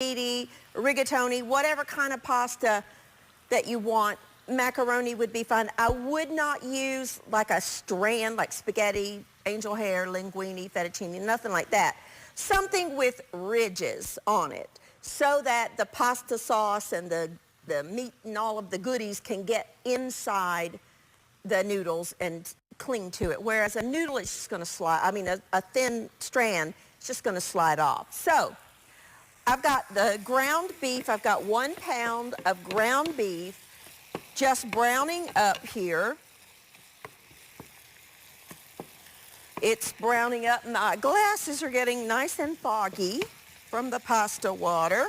spaghetti, rigatoni, whatever kind of pasta that you want. Macaroni would be fine. I would not use like a strand, like spaghetti, angel hair, linguine, fettuccine, nothing like that. Something with ridges on it so that the pasta sauce and the meat and all of the goodies can get inside the noodles and cling to it. Whereas a noodle is just going to slide, I mean a thin strand, it's just going to slide off. So I've got the ground beef. I've got 1 pound of ground beef just browning up here. It's browning up. My glasses are getting nice and foggy from the pasta water.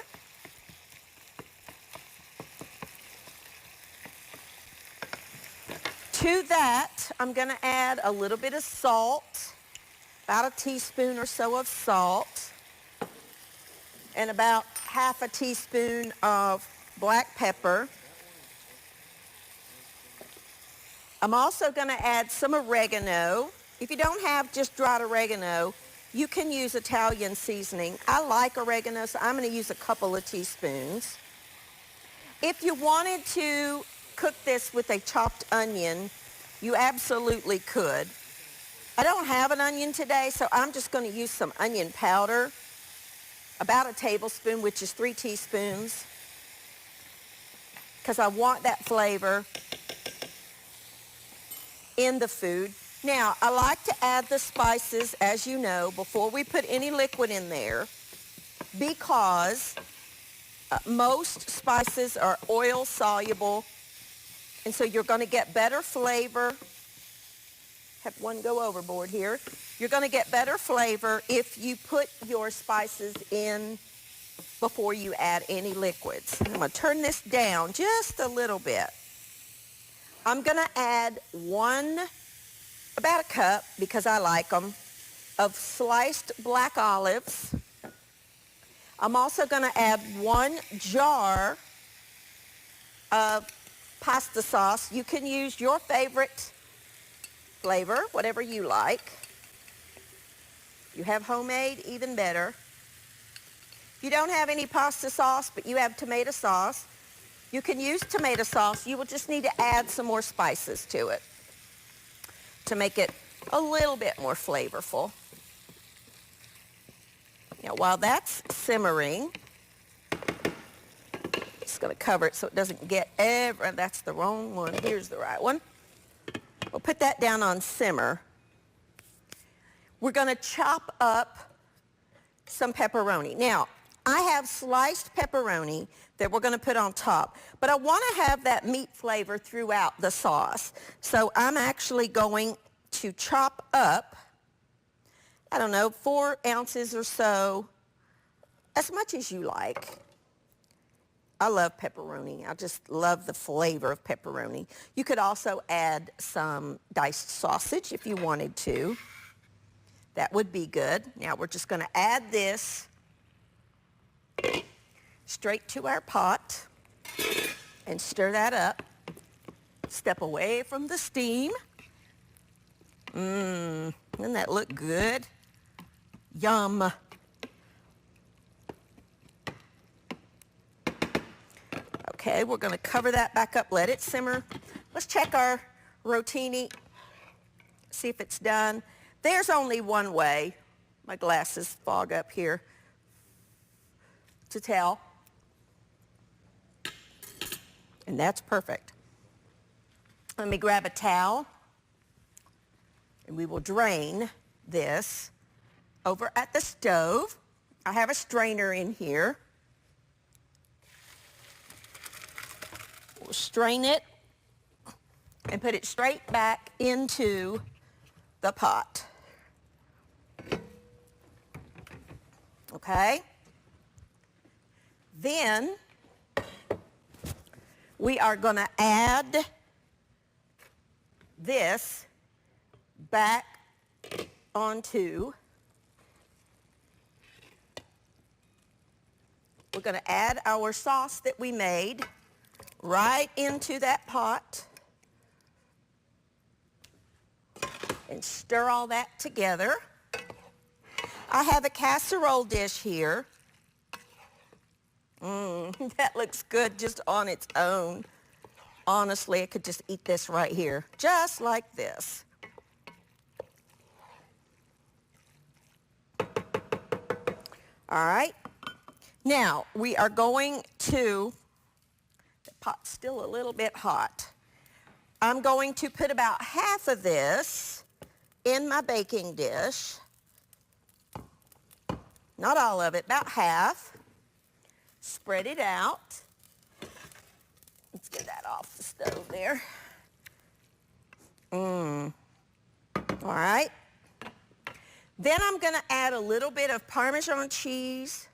To that, I'm going to add a little bit of salt, about a teaspoon or so of salt, and about half a teaspoon of black pepper. I'm also going to add some oregano. If you don't have just dried oregano, you can use Italian seasoning. I like oregano, so I'm going to use a couple of teaspoons. If you wanted to cook this with a chopped onion, you absolutely could. I don't have an onion today, so I'm just going to use some onion powder, about a tablespoon, which is 3 teaspoons, because I want that flavor in the food. Now, I like to add the spices, as you know, before we put any liquid in there, because most spices are oil soluble, and so you're going to get better flavor. Have one go overboard here. You're going to get better flavor if you put your spices in before you add any liquids. I'm going to turn this down just a little bit. I'm going to add about a cup, because I like them, of sliced black olives. I'm also going to add 1 jar of pasta sauce. You can use your favorite flavor, whatever you like. You have homemade, even better. If you don't have any pasta sauce, but you have tomato sauce, you can use tomato sauce. You will just need to add some more spices to it to make it a little bit more flavorful. Now, while that's simmering, just going to cover it so it doesn't get that's the wrong one. Here's the right one. We'll put that down on simmer. We're going to chop up some pepperoni. Now, I have sliced pepperoni that we're going to put on top, but I want to have that meat flavor throughout the sauce. So I'm actually going to chop up, I don't know, 4 ounces or so, as much as you like. I love pepperoni. I just love the flavor of pepperoni. You could also add some diced sausage if you wanted to. That would be good. Now we're just going to add this straight to our pot and stir that up. Step away from the steam. Doesn't that look good? Yum. Okay, we're going to cover that back up, let it simmer. Let's check our rotini, see if it's done. There's only one way, my glasses fog up here, to tell. And that's perfect. Let me grab a towel, and we will drain this over at the stove. I have a strainer in here. We'll strain it and put it straight back into the pot. Okay? Then we are going to add this back onto. We're going to add our sauce that we made right into that pot and stir all that together. I have a casserole dish here. That looks good just on its own. Honestly, I could just eat this right here, just like this. All right. Now, we are going to, the pot's still a little bit hot. I'm going to put about half of this in my baking dish. Not all of it, about half. Spread it out. Let's get that off the stove there. All right. Then I'm going to add a little bit of Parmesan cheese,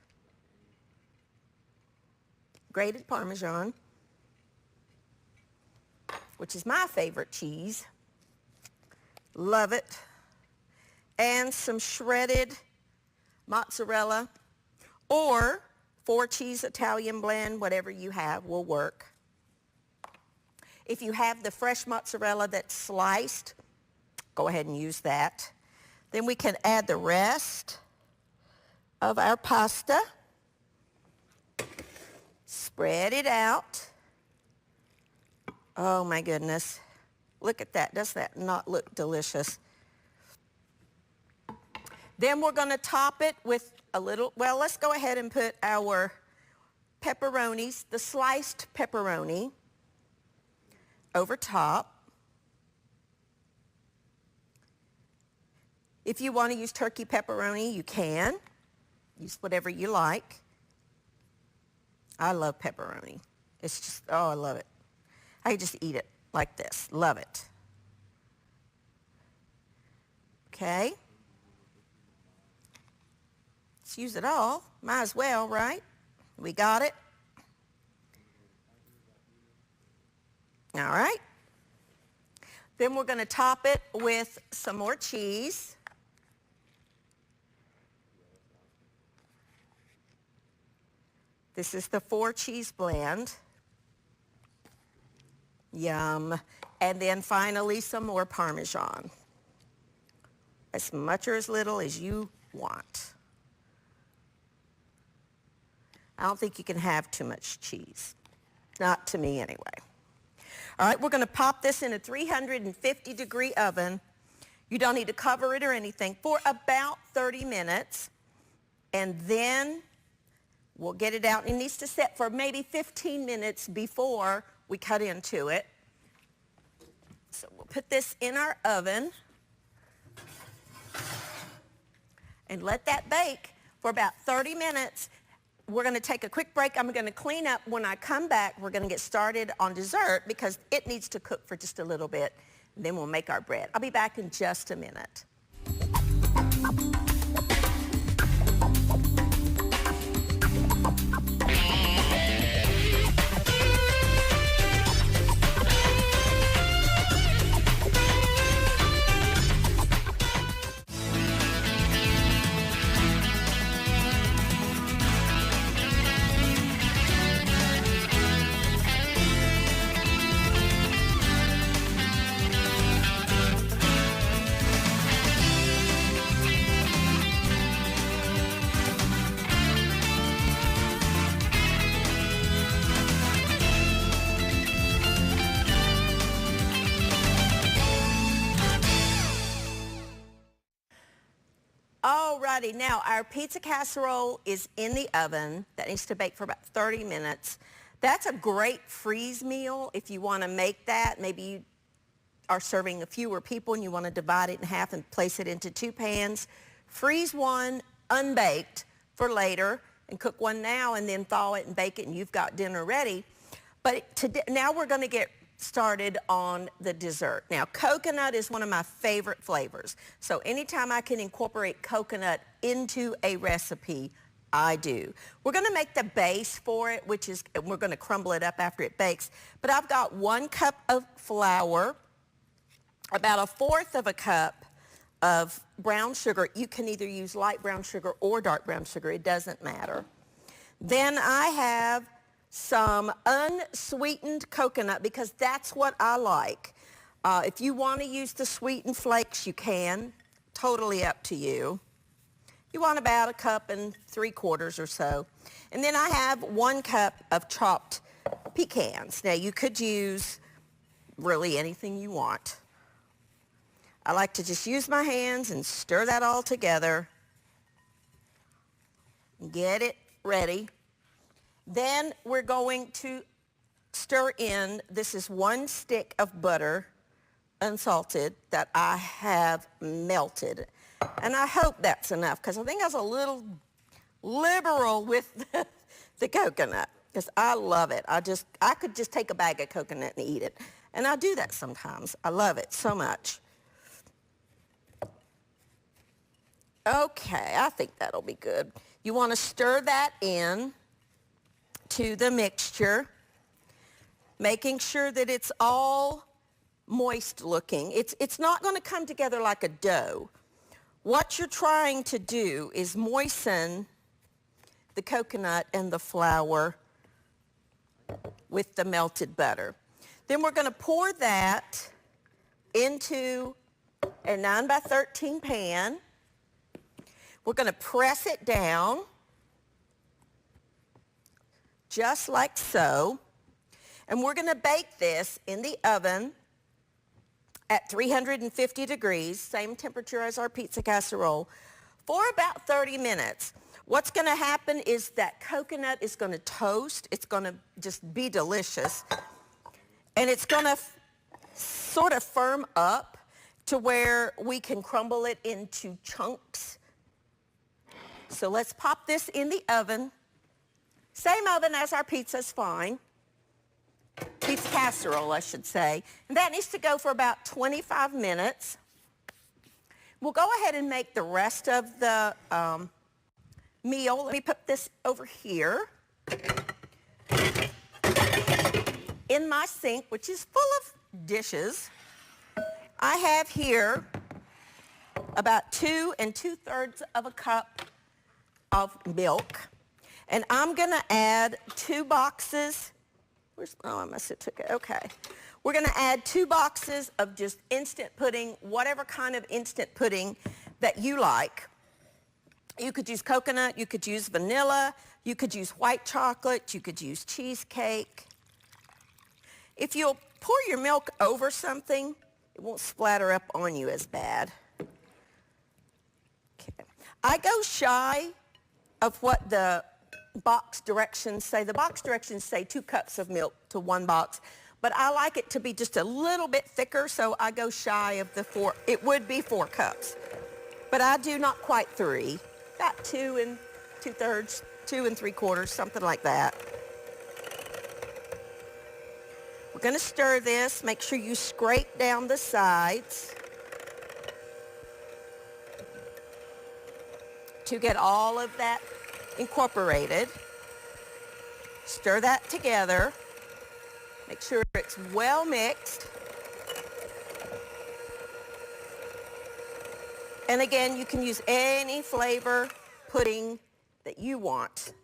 grated Parmesan, which is my favorite cheese. Love it. And some shredded mozzarella or 4-cheese Italian blend, whatever you have will work. If you have the fresh mozzarella that's sliced, go ahead and use that. Then we can add the rest of our pasta. Spread it out. Oh my goodness. Look at that. Does that not look delicious? Then we're going to top it with a little, well, let's go ahead and put our pepperonis, the sliced pepperoni, over top. If you want to use turkey pepperoni, you can. Use whatever you like. I love pepperoni. It's just, oh, I love it. I just eat it like this. Love it. Okay. Let's use it all. Might as well, right? We got it. All right. Then we're going to top it with some more cheese. This is the 4-cheese blend. Yum. And then finally some more Parmesan. As much or as little as you want. I don't think you can have too much cheese. Not to me anyway. All right, we're going to pop this in a 350-degree oven. You don't need to cover it or anything for about 30 minutes. And then we'll get it out. It needs to set for maybe 15 minutes before we cut into it. So we'll put this in our oven and let that bake for about 30 minutes. We're going to take a quick break. I'm going to clean up. When I come back, we're going to get started on dessert because it needs to cook for just a little bit. And then we'll make our bread. I'll be back in just a minute. Alrighty, now our pizza casserole is in the oven. That needs to bake for about 30 minutes. That's a great freeze meal if you want to make that. Maybe you are serving a fewer people and you want to divide it in half and place it into 2 pans. Freeze one unbaked for later and cook one now and then thaw it and bake it and you've got dinner ready. But today, now we're going to get started on the dessert. Now, coconut is one of my favorite flavors. So anytime I can incorporate coconut into a recipe, I do. We're going to make the base for it, which is, we're going to crumble it up after it bakes. But I've got 1 cup of flour, about 1/4 of a cup of brown sugar. You can either use light brown sugar or dark brown sugar. It doesn't matter. Then I have some unsweetened coconut because that's what I like. If you want to use the sweetened flakes, you can. Totally up to you. You want about 1.75 cups or so. And then I have 1 cup of chopped pecans. Now you could use really anything you want. I like to just use my hands and stir that all together. Get it ready. Then we're going to stir in, this is 1 stick of butter, unsalted, that I have melted. And I hope that's enough, because I think I was a little liberal with the coconut, because I love it. I could just take a bag of coconut and eat it. And I do that sometimes. I love it so much. Okay, I think that'll be good. You want to stir that in to the mixture, making sure that it's all moist looking. It's not going to come together like a dough. What you're trying to do is moisten the coconut and the flour with the melted butter. Then we're going to pour that into a 9 by 13 pan. We're going to press it down just like so. And we're going to bake this in the oven at 350 degrees, same temperature as our pizza casserole, for about 30 minutes. What's going to happen is that coconut is going to toast. It's going to just be delicious. And it's going to sort of firm up to where we can crumble it into chunks. So let's pop this in the oven. Same oven as our pizza's fine. Pizza casserole, I should say. And that needs to go for about 25 minutes. We'll go ahead and make the rest of the meal. Let me put this over here in my sink, which is full of dishes. I have here about 2 2/3 of a cup of milk. And I'm going to add 2 boxes. Oh, I must have took it. Okay. We're going to add 2 boxes of just instant pudding, whatever kind of instant pudding that you like. You could use coconut, you could use vanilla, you could use white chocolate, you could use cheesecake. If you'll pour your milk over something, it won't splatter up on you as bad. Okay. I go shy of what the box directions say. The box directions say 2 cups of milk to 1 box, but I like it to be just a little bit thicker, so I go shy of the 4. It would be 4 cups, but I do not quite 3. About 2 2/3, 2 3/4, something like that. We're going to stir this. Make sure you scrape down the sides to get all of that incorporated. Stir that together. Make sure it's well mixed. And again, you can use any flavor pudding that you want.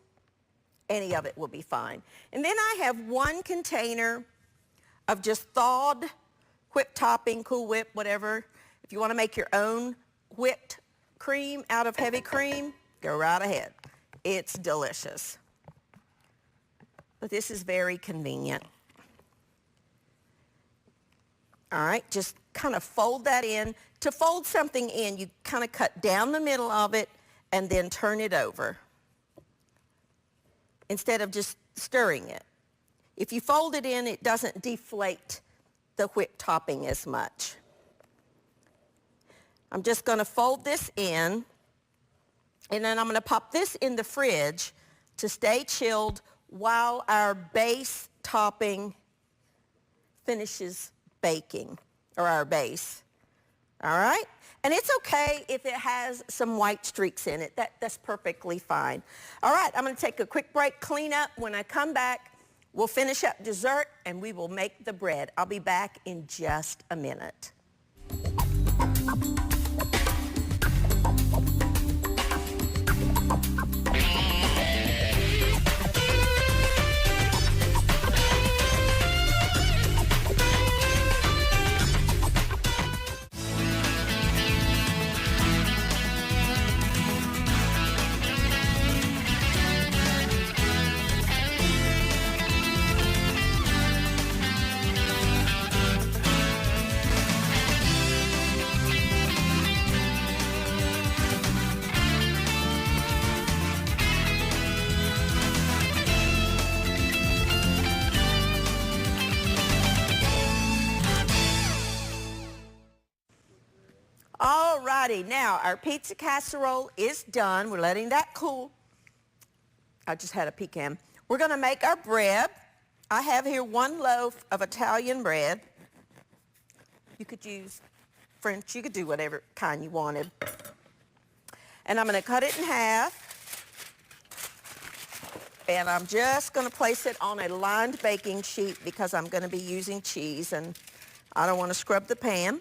Any of it will be fine. And then I have 1 container of just thawed whipped topping, Cool Whip, whatever. If you want to make your own whipped cream out of heavy cream, go right ahead. It's delicious. But this is very convenient. All right, just kind of fold that in. To fold something in, you kind of cut down the middle of it and then turn it over instead of just stirring it. If you fold it in, it doesn't deflate the whipped topping as much. I'm just going to fold this in, and then I'm going to pop this in the fridge to stay chilled while our base topping finishes baking, or our base. All right? And it's okay if it has some white streaks in it. That's perfectly fine. All right, I'm going to take a quick break, clean up. When I come back, we'll finish up dessert, and we will make the bread. I'll be back in just a minute. righty, now our pizza casserole is done. We're letting that cool. I just had a pecan. We're going to make our bread. I have here 1 loaf of Italian bread. You could use French. You could do whatever kind you wanted. And I'm going to cut it in half. And I'm just going to place it on a lined baking sheet because I'm going to be using cheese and I don't want to scrub the pan.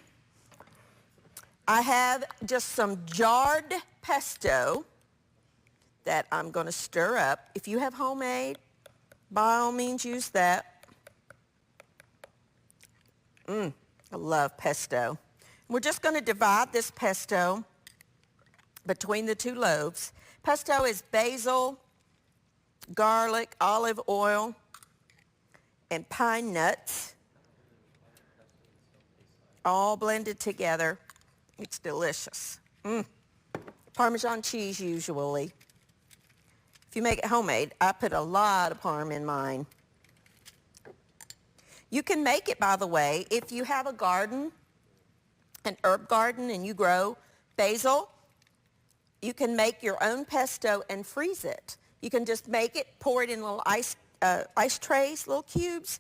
I have just some jarred pesto that I'm going to stir up. If you have homemade, by all means use that. I love pesto. We're just going to divide this pesto between the 2 loaves. Pesto is basil, garlic, olive oil, and pine nuts, all blended together. It's delicious. Parmesan cheese usually. If you make it homemade, I put a lot of parm in mine. You can make it, by the way, if you have a garden, an herb garden, and you grow basil, you can make your own pesto and freeze it. You can just make it, pour it in little ice trays, little cubes,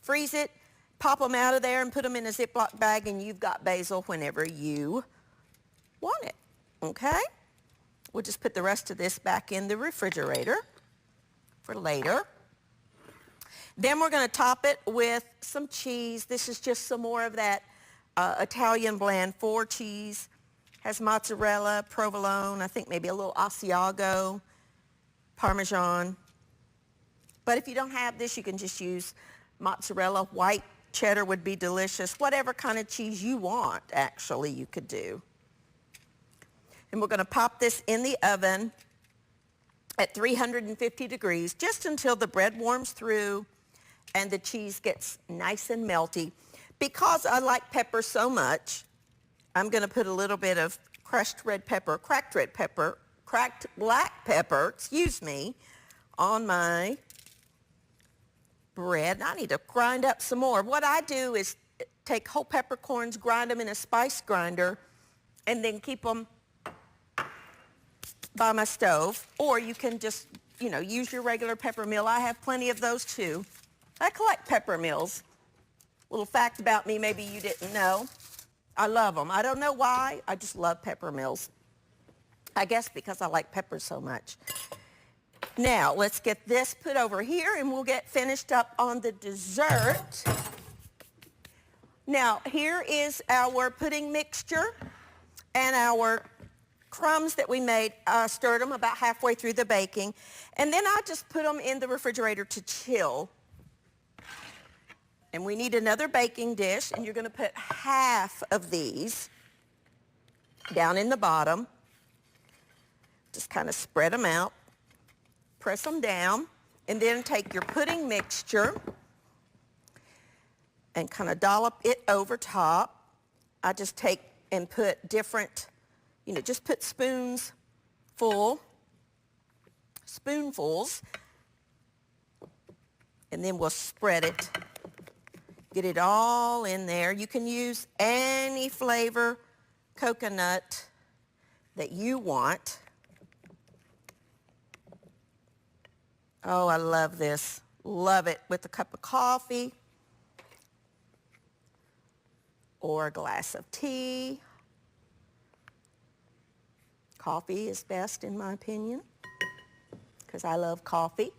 freeze it, pop them out of there and put them in a Ziploc bag, and you've got basil whenever you want it, okay? We'll just put the rest of this back in the refrigerator for later. Then we're going to top it with some cheese. This is just some more of that Italian blend, 4 cheese. Has mozzarella, provolone, I think maybe a little Asiago, Parmesan. But if you don't have this, you can just use mozzarella. White cheddar would be delicious. Whatever kind of cheese you want, actually, you could do. And we're going to pop this in the oven at 350 degrees just until the bread warms through and the cheese gets nice and melty. Because I like pepper so much, I'm going to put a little bit of cracked black pepper, excuse me, on my bread. I need to grind up some more. What I do is take whole peppercorns, grind them in a spice grinder, and then keep them by my stove. Or you can just, use your regular pepper mill. I have plenty of those too. I collect pepper mills. Little fact about me maybe you didn't know. I love them. I don't know why. I just love pepper mills. I guess because I like peppers so much. Now, let's get this put over here and we'll get finished up on the dessert. Now, here is our pudding mixture and our crumbs that we made. I stirred them about halfway through the baking. And then I just put them in the refrigerator to chill. And we need another baking dish, and you're going to put half of these down in the bottom. Just kind of spread them out, press them down, and then take your pudding mixture and kind of dollop it over top. I just take and put different, just put spoonfuls, and then we'll spread it. Get it all in there. You can use any flavor coconut that you want. Oh, I love this. Love it with a cup of coffee or a glass of tea. Coffee is best in my opinion because I love coffee.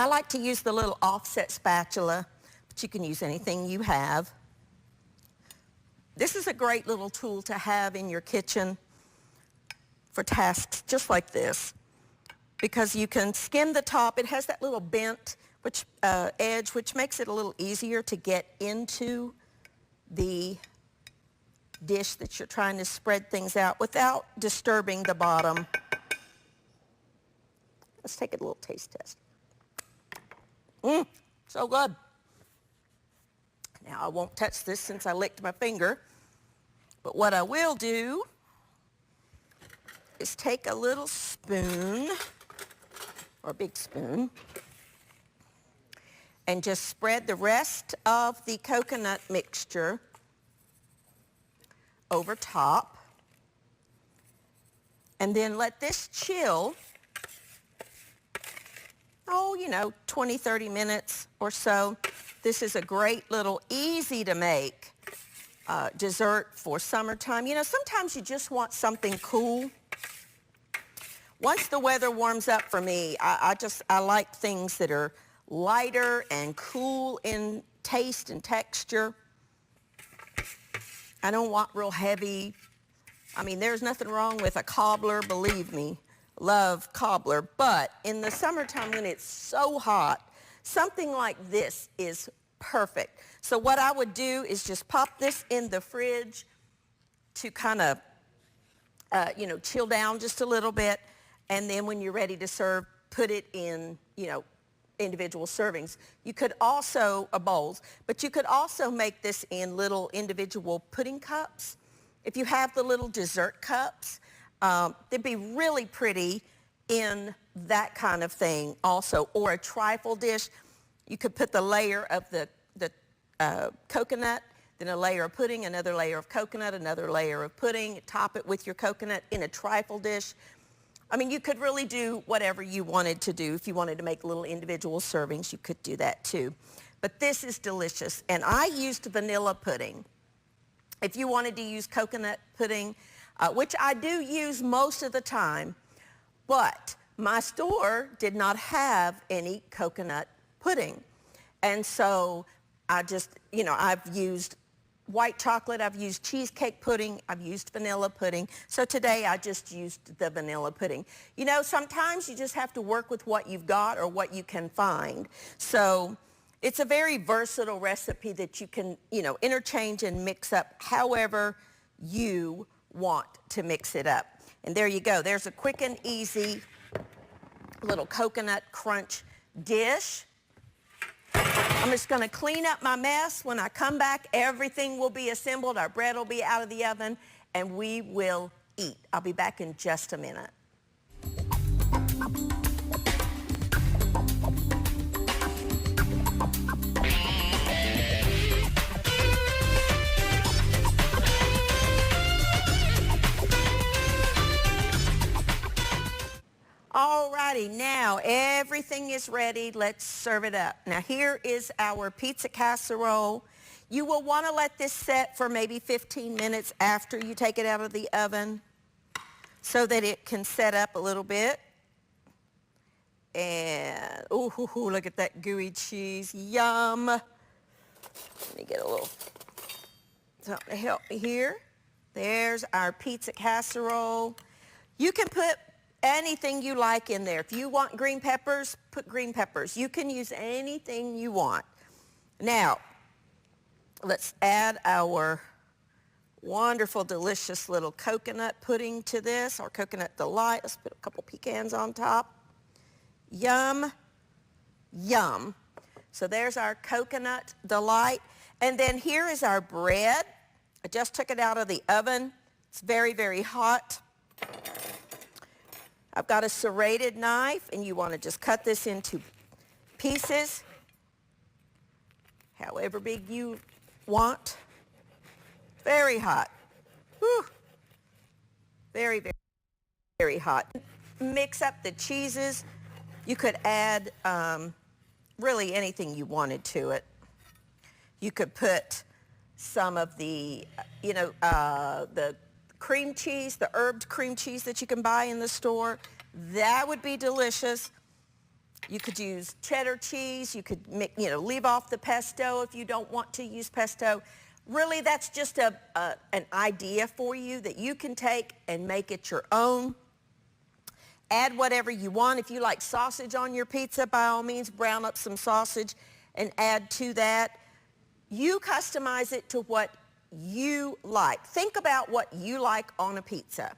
I like to use the little offset spatula, but you can use anything you have. This is a great little tool to have in your kitchen for tasks just like this because you can skim the top. It has that little bent edge, which makes it a little easier to get into the dish that you're trying to spread things out without disturbing the bottom. Let's take a little taste test. So good. Now I won't touch this since I licked my finger, but what I will do is take a little spoon or a big spoon and just spread the rest of the coconut mixture over top. And then let this chill, oh, you know, 20, 30 minutes or so. This is a great little easy to make dessert for summertime. You know, sometimes you just want something cool. Once the weather warms up for me, I like things that are lighter and cool in taste and texture. I don't want real heavy. I mean, there's nothing wrong with a cobbler, believe me. Love cobbler. But in the summertime when it's so hot, something like this is perfect. So what I would do is just pop this in the fridge to kind of, you know, chill down just a little bit. And then when you're ready to serve, put it in, you know, individual servings. You could also, bowls, but you could also make this in little individual pudding cups. If you have the little dessert cups, they'd be really pretty in that kind of thing also. Or a trifle dish, you could put the layer of the coconut, then a layer of pudding, another layer of coconut, another layer of pudding, top it with your coconut in a trifle dish. I mean, you could really do whatever you wanted to do. If you wanted to make little individual servings, you could do that too. But this is delicious. And I used vanilla pudding. If you wanted to use coconut pudding, which I do use most of the time, but my store did not have any coconut pudding. And so I just, you know, I've used white chocolate, I've used cheesecake pudding, I've used vanilla pudding. So today I just used the vanilla pudding. You know, sometimes you just have to work with what you've got or what you can find. So it's a very versatile recipe that you can, you know, interchange and mix up however you want to mix it up. And there you go. There's a quick and easy little coconut crunch dish. I'm just going to clean up my mess. When I come back, everything will be assembled. Our bread will be out of the oven, and we will eat. I'll be back in just a minute. Alrighty, now everything is ready. Let's serve it up. Now here is our pizza casserole. You will want to let this set for maybe 15 minutes after you take it out of the oven so that it can set up a little bit. And, ooh, look at that gooey cheese. Yum. Let me get a little something to help me here. There's our pizza casserole. You can put anything you like in there. If you want green peppers, put green peppers. You can use anything you want. Now, let's add our wonderful, delicious little coconut pudding to this, our coconut delight. Let's put a couple pecans on top. Yum, yum. So there's our coconut delight. And then here is our bread. I just took it out of the oven. It's very, very hot. I've got a serrated knife, and you want to just cut this into pieces, however big you want. Very hot. Whew. Very, very, very hot. Mix up the cheeses. You could add really anything you wanted to it. You could put some of the, you know, the cream cheese, the herbed cream cheese that you can buy in the store. That would be delicious. You could use cheddar cheese. You could, you know, leave off the pesto if you don't want to use pesto. Really, that's just an idea for you that you can take and make it your own. Add whatever you want. If you like sausage on your pizza, by all means, brown up some sausage and add to that. You customize it to what you like. Think about what you like on a pizza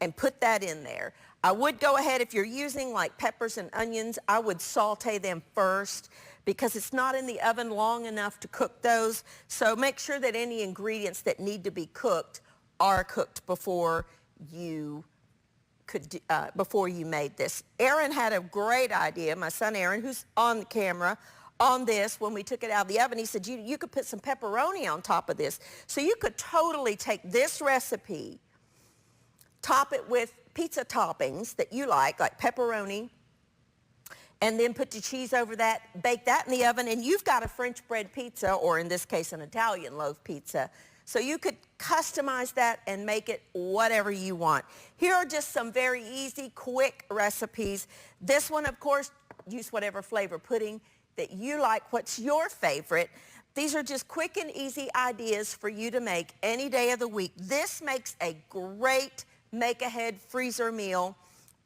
and put that in there. I would go ahead, if you're using like peppers and onions, I would saute them first because it's not in the oven long enough to cook those. So make sure that any ingredients that need to be cooked are cooked before you made this. Aaron had a great idea, my son Aaron, who's on the camera on this when we took it out of the oven. He said, you could put some pepperoni on top of this. So you could totally take this recipe, top it with pizza toppings that you like pepperoni, and then put the cheese over that, bake that in the oven, and you've got a French bread pizza, or in this case, an Italian loaf pizza. So you could customize that and make it whatever you want. Here are just some very easy, quick recipes. This one, of course, use whatever flavor pudding that you like. What's your favorite? These are just quick and easy ideas for you to make any day of the week. This makes a great make-ahead freezer meal,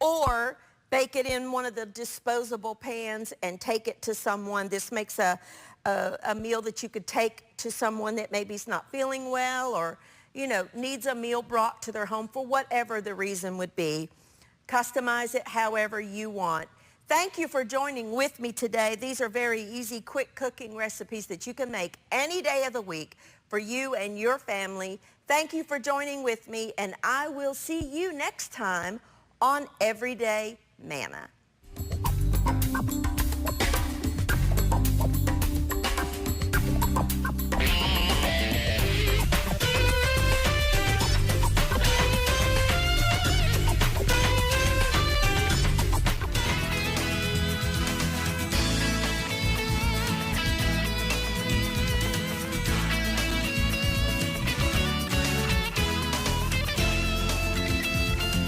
or bake it in one of the disposable pans and take it to someone. This makes a meal that you could take to someone that maybe is not feeling well, or, you know, needs a meal brought to their home for whatever the reason would be. Customize it however you want. Thank you for joining with me today. These are very easy, quick cooking recipes that you can make any day of the week for you and your family. Thank you for joining with me, and I will see you next time on Everyday Manna.